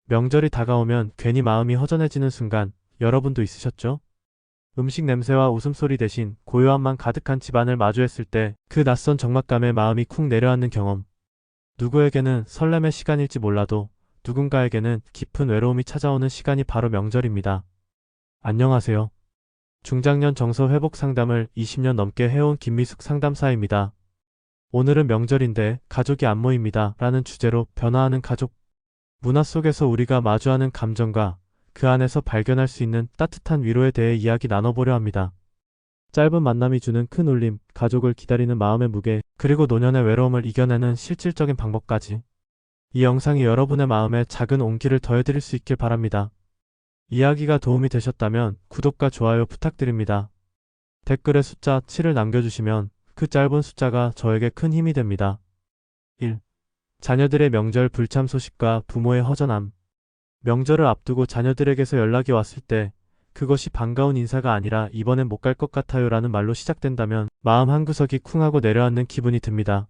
명절이 다가오면 괜히 마음이 허전해지는 순간 여러분도 있으셨죠? 음식 냄새와 웃음소리 대신 고요함만 가득한 집안을 마주했을 때 그 낯선 적막감에 마음이 쿵 내려앉는 경험. 누구에게는 설렘의 시간일지 몰라도 누군가에게는 깊은 외로움이 찾아오는 시간이 바로 명절입니다. 안녕하세요. 중장년 정서 회복 상담을 20년 넘게 해온 김미숙 상담사입니다. 오늘은 명절인데 가족이 안 모입니다 라는 주제로 변화하는 가족 문화 속에서 우리가 마주하는 감정과 그 안에서 발견할 수 있는 따뜻한 위로에 대해 이야기 나눠보려 합니다. 짧은 만남이 주는 큰 울림, 가족을 기다리는 마음의 무게, 그리고 노년의 외로움을 이겨내는 실질적인 방법까지. 이 영상이 여러분의 마음에 작은 온기를 더해드릴 수 있길 바랍니다. 이야기가 도움이 되셨다면 구독과 좋아요 부탁드립니다. 댓글에 숫자 7을 남겨주시면 그 짧은 숫자가 저에게 큰 힘이 됩니다. 1. 자녀들의 명절 불참 소식과 부모의 허전함. 명절을 앞두고 자녀들에게서 연락이 왔을 때 그것이 반가운 인사가 아니라 이번엔 못 갈 것 같아요 라는 말로 시작된다면 마음 한구석이 쿵하고 내려앉는 기분이 듭니다.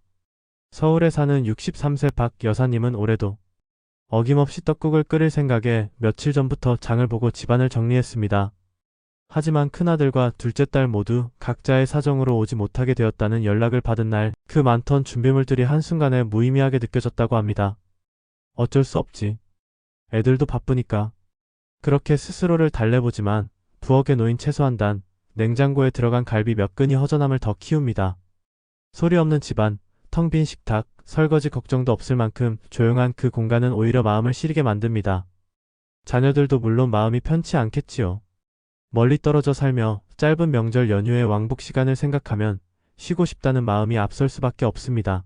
서울에 사는 63세 박 여사님은 올해도 어김없이 떡국을 끓일 생각에 며칠 전부터 장을 보고 집안을 정리했습니다. 하지만 큰아들과 둘째 딸 모두 각자의 사정으로 오지 못하게 되었다는 연락을 받은 날 그 많던 준비물들이 한순간에 무의미하게 느껴졌다고 합니다. 어쩔 수 없지. 애들도 바쁘니까. 그렇게 스스로를 달래보지만 부엌에 놓인 채소 한 단, 냉장고에 들어간 갈비 몇 근이 허전함을 더 키웁니다. 소리 없는 집안, 텅 빈 식탁, 설거지 걱정도 없을 만큼 조용한 그 공간은 오히려 마음을 시리게 만듭니다. 자녀들도 물론 마음이 편치 않겠지요. 멀리 떨어져 살며 짧은 명절 연휴의 왕복 시간을 생각하면 쉬고 싶다는 마음이 앞설 수밖에 없습니다.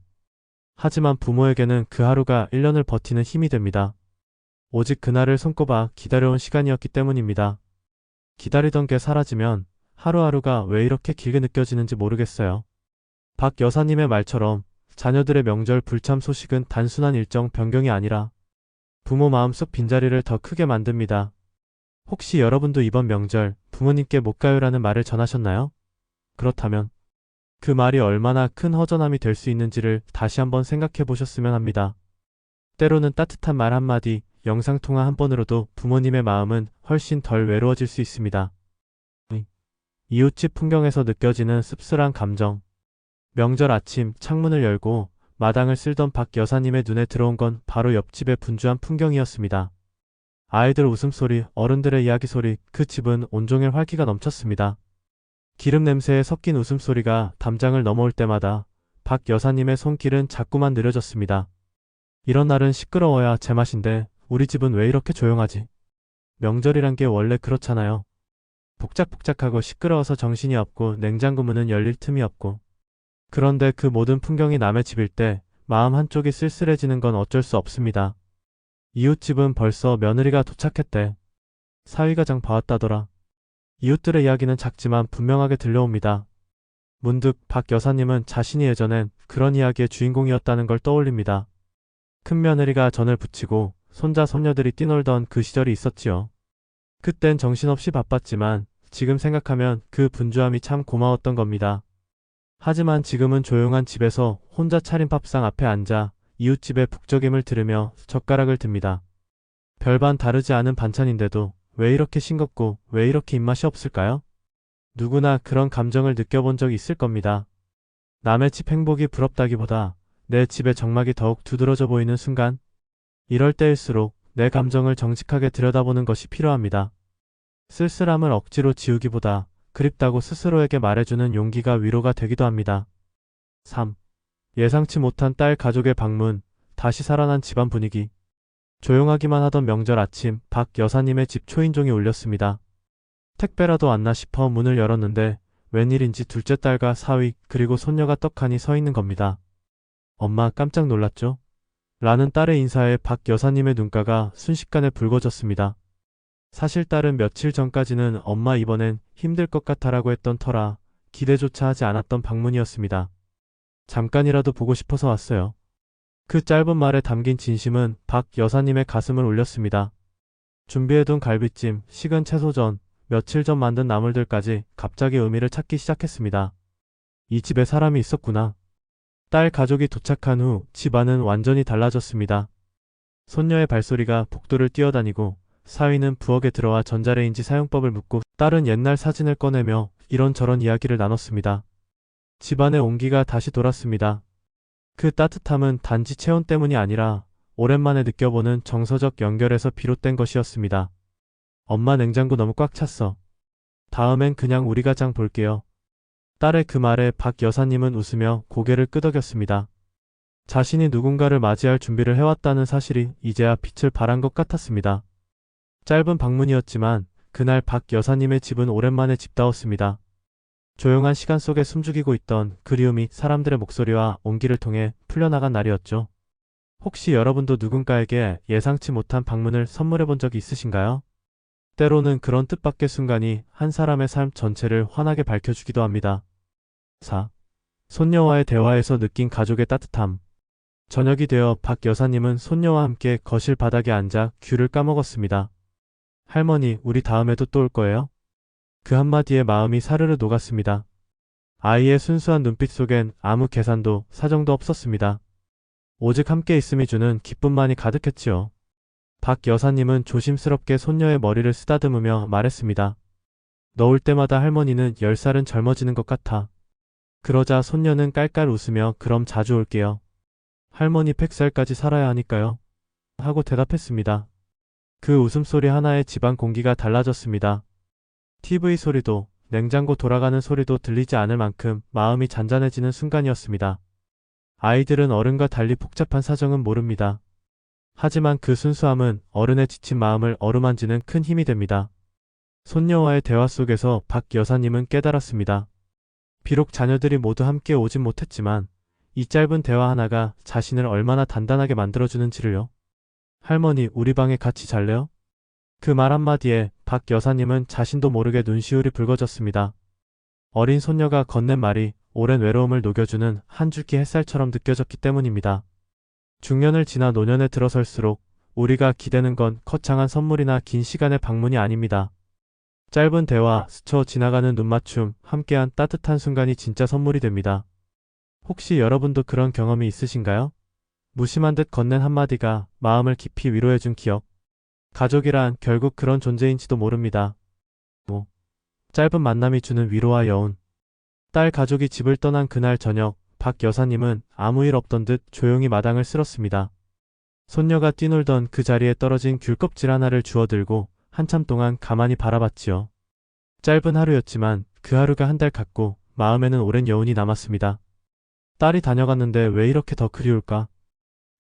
하지만 부모에게는 그 하루가 1년을 버티는 힘이 됩니다. 오직 그날을 손꼽아 기다려온 시간이었기 때문입니다. 기다리던 게 사라지면 하루하루가 왜 이렇게 길게 느껴지는지 모르겠어요. 박 여사님의 말처럼 자녀들의 명절 불참 소식은 단순한 일정 변경이 아니라 부모 마음속 빈자리를 더 크게 만듭니다. 혹시 여러분도 이번 명절 부모님께 못 가요라는 말을 전하셨나요? 그렇다면 그 말이 얼마나 큰 허전함이 될 수 있는지를 다시 한번 생각해 보셨으면 합니다. 때로는 따뜻한 말 한마디, 영상통화 한 번으로도 부모님의 마음은 훨씬 덜 외로워질 수 있습니다. 이웃집 풍경에서 느껴지는 씁쓸한 감정. 명절 아침 창문을 열고 마당을 쓸던 박 여사님의 눈에 들어온 건 바로 옆집의 분주한 풍경이었습니다. 아이들 웃음소리, 어른들의 이야기 소리, 그 집은 온종일 활기가 넘쳤습니다. 기름 냄새에 섞인 웃음소리가 담장을 넘어올 때마다 박 여사님의 손길은 자꾸만 느려졌습니다. 이런 날은 시끄러워야 제맛인데 우리 집은 왜 이렇게 조용하지? 명절이란 게 원래 그렇잖아요. 복작복작하고 시끄러워서 정신이 없고 냉장고 문은 열릴 틈이 없고. 그런데 그 모든 풍경이 남의 집일 때 마음 한쪽이 쓸쓸해지는 건 어쩔 수 없습니다. 이웃집은 벌써 며느리가 도착했대. 사위가장 봐왔다더라. 이웃들의 이야기는 작지만 분명하게 들려옵니다. 문득 박 여사님은 자신이 예전엔 그런 이야기의 주인공이었다는 걸 떠올립니다. 큰 며느리가 전을 부치고 손자 손녀들이 뛰놀던 그 시절이 있었지요. 그땐 정신없이 바빴지만 지금 생각하면 그 분주함이 참 고마웠던 겁니다. 하지만 지금은 조용한 집에서 혼자 차린 밥상 앞에 앉아 이웃집의 북적임을 들으며 젓가락을 듭니다. 별반 다르지 않은 반찬인데도 왜 이렇게 싱겁고 왜 이렇게 입맛이 없을까요? 누구나 그런 감정을 느껴본 적이 있을 겁니다. 남의 집 행복이 부럽다기보다 내 집의 정막이 더욱 두드러져 보이는 순간, 이럴 때일수록 내 감정을 정직하게 들여다보는 것이 필요합니다. 쓸쓸함을 억지로 지우기보다 그립다고 스스로에게 말해주는 용기가 위로가 되기도 합니다. 3. 예상치 못한 딸 가족의 방문, 다시 살아난 집안 분위기. 조용하기만 하던 명절 아침 박 여사님의 집 초인종이 울렸습니다. 택배라도 왔나 싶어 문을 열었는데 웬일인지 둘째 딸과 사위 그리고 손녀가 떡하니 서 있는 겁니다. 엄마 깜짝 놀랐죠? 라는 딸의 인사에 박 여사님의 눈가가 순식간에 붉어졌습니다. 사실 딸은 며칠 전까지는 엄마 이번엔 힘들 것 같아라고 했던 터라 기대조차 하지 않았던 방문이었습니다. 잠깐이라도 보고 싶어서 왔어요. 그 짧은 말에 담긴 진심은 박 여사님의 가슴을 울렸습니다. 준비해둔 갈비찜, 식은 채소전, 며칠 전 만든 나물들까지 갑자기 의미를 찾기 시작했습니다. 이 집에 사람이 있었구나. 딸 가족이 도착한 후 집안은 완전히 달라졌습니다. 손녀의 발소리가 복도를 뛰어다니고 사위는 부엌에 들어와 전자레인지 사용법을 묻고 딸은 옛날 사진을 꺼내며 이런저런 이야기를 나눴습니다. 집안의 온기가 다시 돌았습니다. 그 따뜻함은 단지 체온 때문이 아니라 오랜만에 느껴보는 정서적 연결에서 비롯된 것이었습니다. 엄마 냉장고 너무 꽉 찼어. 다음엔 그냥 우리가 장 볼게요. 딸의 그 말에 박 여사님은 웃으며 고개를 끄덕였습니다. 자신이 누군가를 맞이할 준비를 해왔다는 사실이 이제야 빛을 발한 것 같았습니다. 짧은 방문이었지만 그날 박 여사님의 집은 오랜만에 집다웠습니다. 조용한 시간 속에 숨죽이고 있던 그리움이 사람들의 목소리와 온기를 통해 풀려나간 날이었죠. 혹시 여러분도 누군가에게 예상치 못한 방문을 선물해 본 적이 있으신가요? 때로는 그런 뜻밖의 순간이 한 사람의 삶 전체를 환하게 밝혀주기도 합니다. 4. 손녀와의 대화에서 느낀 가족의 따뜻함. 저녁이 되어 박 여사님은 손녀와 함께 거실 바닥에 앉아 귤을 까먹었습니다. 할머니, 우리 다음에도 또 올 거예요? 그 한마디에 마음이 사르르 녹았습니다. 아이의 순수한 눈빛 속엔 아무 계산도 사정도 없었습니다. 오직 함께 있음이 주는 기쁨만이 가득했지요. 박 여사님은 조심스럽게 손녀의 머리를 쓰다듬으며 말했습니다. 너 올 때마다 할머니는 10살은 젊어지는 것 같아. 그러자 손녀는 깔깔 웃으며 그럼 자주 올게요. 할머니 100살까지 살아야 하니까요. 하고 대답했습니다. 그 웃음소리 하나에 집안 공기가 달라졌습니다. TV 소리도 냉장고 돌아가는 소리도 들리지 않을 만큼 마음이 잔잔해지는 순간이었습니다. 아이들은 어른과 달리 복잡한 사정은 모릅니다. 하지만 그 순수함은 어른의 지친 마음을 어루만지는 큰 힘이 됩니다. 손녀와의 대화 속에서 박 여사님은 깨달았습니다. 비록 자녀들이 모두 함께 오진 못했지만 이 짧은 대화 하나가 자신을 얼마나 단단하게 만들어주는지를요. 할머니, 우리 방에 같이 잘래요? 그 말 한마디에 박 여사님은 자신도 모르게 눈시울이 붉어졌습니다. 어린 손녀가 건넨 말이 오랜 외로움을 녹여주는 한 줄기 햇살처럼 느껴졌기 때문입니다. 중년을 지나 노년에 들어설수록 우리가 기대는 건 거창한 선물이나 긴 시간의 방문이 아닙니다. 짧은 대화, 스쳐 지나가는 눈맞춤, 함께한 따뜻한 순간이 진짜 선물이 됩니다. 혹시 여러분도 그런 경험이 있으신가요? 무심한 듯 건넨 한마디가 마음을 깊이 위로해준 기억. 가족이란 결국 그런 존재인지도 모릅니다. 짧은 만남이 주는 위로와 여운. 딸 가족이 집을 떠난 그날 저녁, 박 여사님은 아무 일 없던 듯 조용히 마당을 쓸었습니다. 손녀가 뛰놀던 그 자리에 떨어진 귤껍질 하나를 주워들고 한참 동안 가만히 바라봤지요. 짧은 하루였지만 그 하루가 한 달 갔고 마음에는 오랜 여운이 남았습니다. 딸이 다녀갔는데 왜 이렇게 더 그리울까?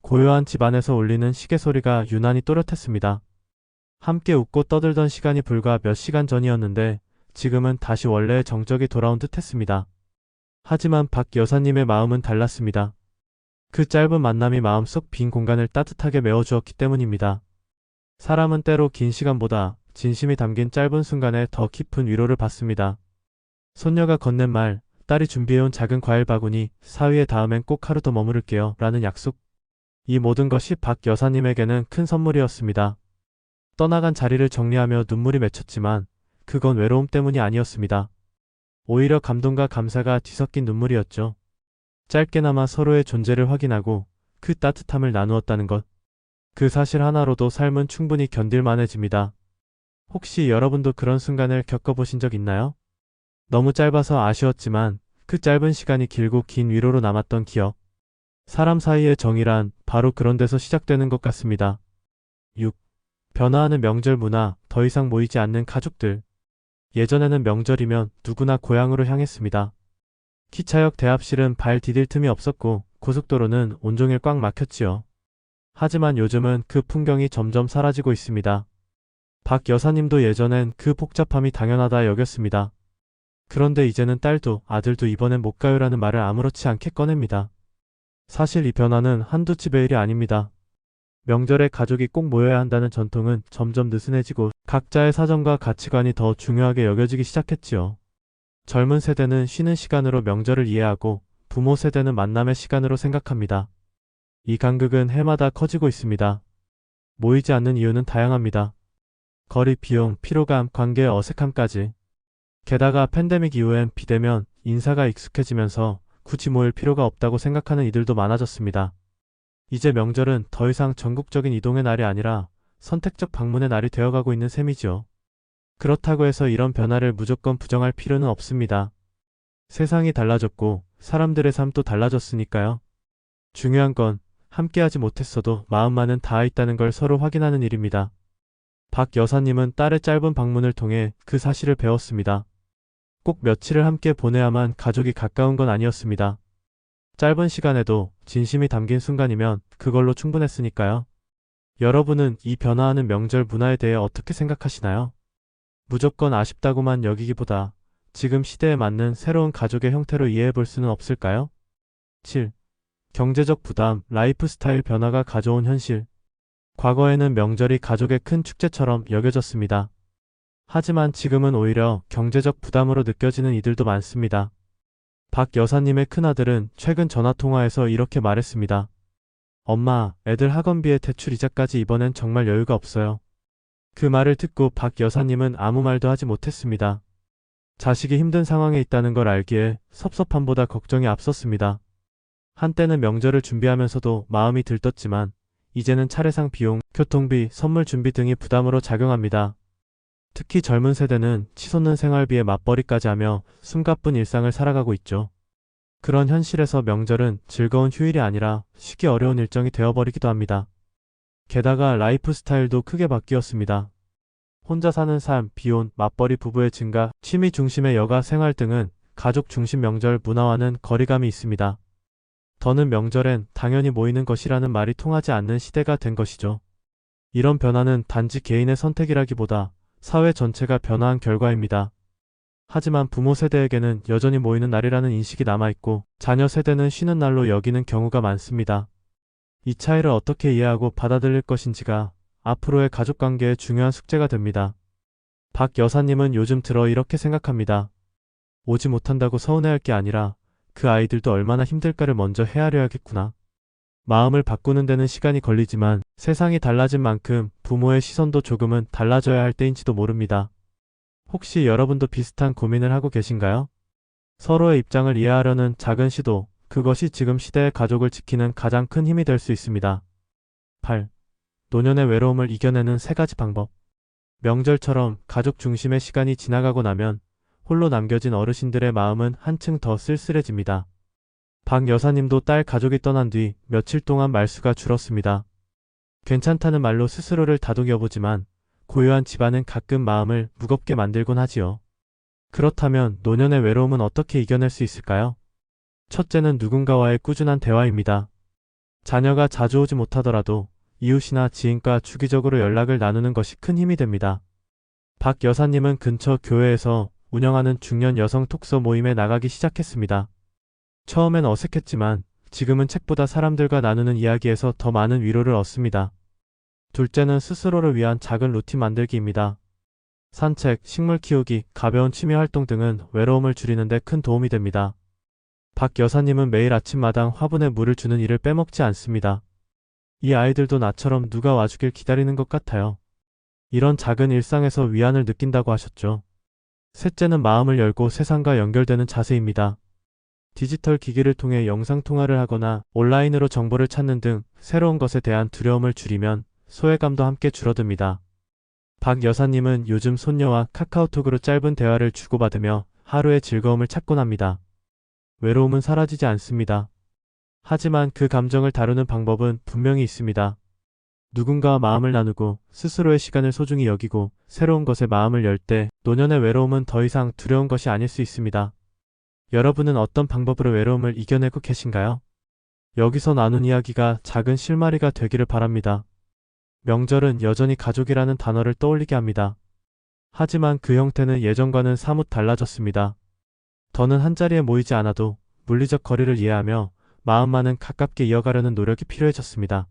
고요한 집 안에서 울리는 시계 소리가 유난히 또렷했습니다. 함께 웃고 떠들던 시간이 불과 몇 시간 전이었는데 지금은 다시 원래의 정적이 돌아온 듯 했습니다. 하지만 박 여사님의 마음은 달랐습니다. 그 짧은 만남이 마음속 빈 공간을 따뜻하게 메워주었기 때문입니다. 사람은 때로 긴 시간보다 진심이 담긴 짧은 순간에 더 깊은 위로를 받습니다. 손녀가 건넨 말, 딸이 준비해온 작은 과일 바구니, 사위의 다음엔 꼭 하루 더 머무를게요 라는 약속. 이 모든 것이 박 여사님에게는 큰 선물이었습니다. 떠나간 자리를 정리하며 눈물이 맺혔지만 그건 외로움 때문이 아니었습니다. 오히려 감동과 감사가 뒤섞인 눈물이었죠. 짧게나마 서로의 존재를 확인하고 그 따뜻함을 나누었다는 것. 그 사실 하나로도 삶은 충분히 견딜만해집니다. 혹시 여러분도 그런 순간을 겪어보신 적 있나요? 너무 짧아서 아쉬웠지만 그 짧은 시간이 길고 긴 위로로 남았던 기억. 사람 사이의 정이란 바로 그런 데서 시작되는 것 같습니다. 6. 변화하는 명절 문화, 더 이상 모이지 않는 가족들. 예전에는 명절이면 누구나 고향으로 향했습니다. 기차역 대합실은 발 디딜 틈이 없었고 고속도로는 온종일 꽉 막혔지요. 하지만 요즘은 그 풍경이 점점 사라지고 있습니다. 박 여사님도 예전엔 그 복잡함이 당연하다 여겼습니다. 그런데 이제는 딸도 아들도 이번엔 못 가요라는 말을 아무렇지 않게 꺼냅니다. 사실 이 변화는 한두 집의 일이 아닙니다. 명절에 가족이 꼭 모여야 한다는 전통은 점점 느슨해지고 각자의 사정과 가치관이 더 중요하게 여겨지기 시작했지요. 젊은 세대는 쉬는 시간으로 명절을 이해하고 부모 세대는 만남의 시간으로 생각합니다. 이 간극은 해마다 커지고 있습니다. 모이지 않는 이유는 다양합니다. 거리, 비용, 피로감, 관계의 어색함까지. 게다가 팬데믹 이후엔 비대면, 인사가 익숙해지면서 굳이 모일 필요가 없다고 생각하는 이들도 많아졌습니다. 이제 명절은 더 이상 전국적인 이동의 날이 아니라 선택적 방문의 날이 되어가고 있는 셈이지요. 그렇다고 해서 이런 변화를 무조건 부정할 필요는 없습니다. 세상이 달라졌고 사람들의 삶도 달라졌으니까요. 중요한 건 함께하지 못했어도 마음만은 닿아 있다는 걸 서로 확인하는 일입니다. 박 여사님은 딸의 짧은 방문을 통해 그 사실을 배웠습니다. 꼭 며칠을 함께 보내야만 가족이 가까운 건 아니었습니다. 짧은 시간에도 진심이 담긴 순간이면 그걸로 충분했으니까요. 여러분은 이 변화하는 명절 문화에 대해 어떻게 생각하시나요? 무조건 아쉽다고만 여기기보다 지금 시대에 맞는 새로운 가족의 형태로 이해해 볼 수는 없을까요? 7. 경제적 부담, 라이프 스타일 변화가 가져온 현실. 과거에는 명절이 가족의 큰 축제처럼 여겨졌습니다. 하지만 지금은 오히려 경제적 부담으로 느껴지는 이들도 많습니다. 박 여사님의 큰아들은 최근 전화통화에서 이렇게 말했습니다. 엄마, 애들 학원비에 대출 이자까지 이번엔 정말 여유가 없어요. 그 말을 듣고 박 여사님은 아무 말도 하지 못했습니다. 자식이 힘든 상황에 있다는 걸 알기에 섭섭함보다 걱정이 앞섰습니다. 한때는 명절을 준비하면서도 마음이 들떴지만 이제는 차례상 비용, 교통비, 선물 준비 등이 부담으로 작용합니다. 특히 젊은 세대는 치솟는 생활비에 맞벌이까지 하며 숨가쁜 일상을 살아가고 있죠. 그런 현실에서 명절은 즐거운 휴일이 아니라 쉬기 어려운 일정이 되어버리기도 합니다. 게다가 라이프 스타일도 크게 바뀌었습니다. 혼자 사는 삶, 비혼, 맞벌이 부부의 증가, 취미 중심의 여가 생활 등은 가족 중심 명절 문화와는 거리감이 있습니다. 더는 명절엔 당연히 모이는 것이라는 말이 통하지 않는 시대가 된 것이죠. 이런 변화는 단지 개인의 선택이라기보다 사회 전체가 변화한 결과입니다. 하지만 부모 세대에게는 여전히 모이는 날이라는 인식이 남아있고 자녀 세대는 쉬는 날로 여기는 경우가 많습니다. 이 차이를 어떻게 이해하고 받아들일 것인지가 앞으로의 가족관계의 중요한 숙제가 됩니다. 박 여사님은 요즘 들어 이렇게 생각합니다. 오지 못한다고 서운해할 게 아니라 그 아이들도 얼마나 힘들까를 먼저 헤아려야겠구나. 마음을 바꾸는 데는 시간이 걸리지만 세상이 달라진 만큼 부모의 시선도 조금은 달라져야 할 때인지도 모릅니다. 혹시 여러분도 비슷한 고민을 하고 계신가요? 서로의 입장을 이해하려는 작은 시도, 그것이 지금 시대의 가족을 지키는 가장 큰 힘이 될 수 있습니다. 8. 노년의 외로움을 이겨내는 3가지 방법. 명절처럼 가족 중심의 시간이 지나가고 나면 홀로 남겨진 어르신들의 마음은 한층 더 쓸쓸해집니다. 박 여사님도 딸 가족이 떠난 뒤 며칠 동안 말수가 줄었습니다. 괜찮다는 말로 스스로를 다독여보지만 고요한 집안은 가끔 마음을 무겁게 만들곤 하지요. 그렇다면 노년의 외로움은 어떻게 이겨낼 수 있을까요? 첫째는 누군가와의 꾸준한 대화입니다. 자녀가 자주 오지 못하더라도 이웃이나 지인과 주기적으로 연락을 나누는 것이 큰 힘이 됩니다. 박 여사님은 근처 교회에서 운영하는 중년 여성 톡서 모임에 나가기 시작했습니다. 처음엔 어색했지만 지금은 책보다 사람들과 나누는 이야기에서 더 많은 위로를 얻습니다. 둘째는 스스로를 위한 작은 루틴 만들기입니다. 산책, 식물 키우기, 가벼운 취미 활동 등은 외로움을 줄이는 데 큰 도움이 됩니다. 박 여사님은 매일 아침마당 화분에 물을 주는 일을 빼먹지 않습니다. 이 아이들도 나처럼 누가 와주길 기다리는 것 같아요. 이런 작은 일상에서 위안을 느낀다고 하셨죠. 셋째는 마음을 열고 세상과 연결되는 자세입니다. 디지털 기기를 통해 영상통화를 하거나 온라인으로 정보를 찾는 등 새로운 것에 대한 두려움을 줄이면 소외감도 함께 줄어듭니다. 박 여사님은 요즘 손녀와 카카오톡으로 짧은 대화를 주고받으며 하루의 즐거움을 찾곤 합니다. 외로움은 사라지지 않습니다. 하지만 그 감정을 다루는 방법은 분명히 있습니다. 누군가와 마음을 나누고 스스로의 시간을 소중히 여기고 새로운 것에 마음을 열 때 노년의 외로움은 더 이상 두려운 것이 아닐 수 있습니다. 여러분은 어떤 방법으로 외로움을 이겨내고 계신가요? 여기서 나눈 이야기가 작은 실마리가 되기를 바랍니다. 명절은 여전히 가족이라는 단어를 떠올리게 합니다. 하지만 그 형태는 예전과는 사뭇 달라졌습니다. 더는 한자리에 모이지 않아도 물리적 거리를 이해하며 마음만은 가깝게 이어가려는 노력이 필요해졌습니다.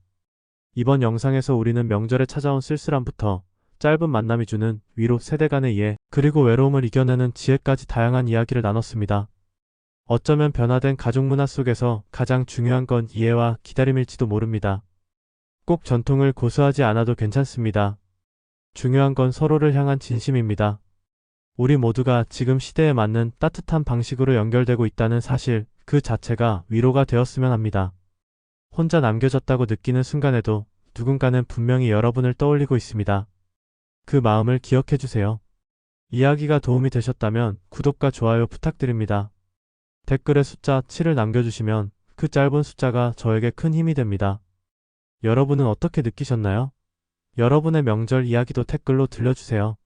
이번 영상에서 우리는 명절에 찾아온 쓸쓸함부터 짧은 만남이 주는 위로, 세대 간의 이해, 그리고 외로움을 이겨내는 지혜까지 다양한 이야기를 나눴습니다. 어쩌면 변화된 가족 문화 속에서 가장 중요한 건 이해와 기다림일지도 모릅니다. 꼭 전통을 고수하지 않아도 괜찮습니다. 중요한 건 서로를 향한 진심입니다. 우리 모두가 지금 시대에 맞는 따뜻한 방식으로 연결되고 있다는 사실 그 자체가 위로가 되었으면 합니다. 혼자 남겨졌다고 느끼는 순간에도 누군가는 분명히 여러분을 떠올리고 있습니다. 그 마음을 기억해 주세요. 이야기가 도움이 되셨다면 구독과 좋아요 부탁드립니다. 댓글에 숫자 7을 남겨주시면 그 짧은 숫자가 저에게 큰 힘이 됩니다. 여러분은 어떻게 느끼셨나요? 여러분의 명절 이야기도 댓글로 들려주세요.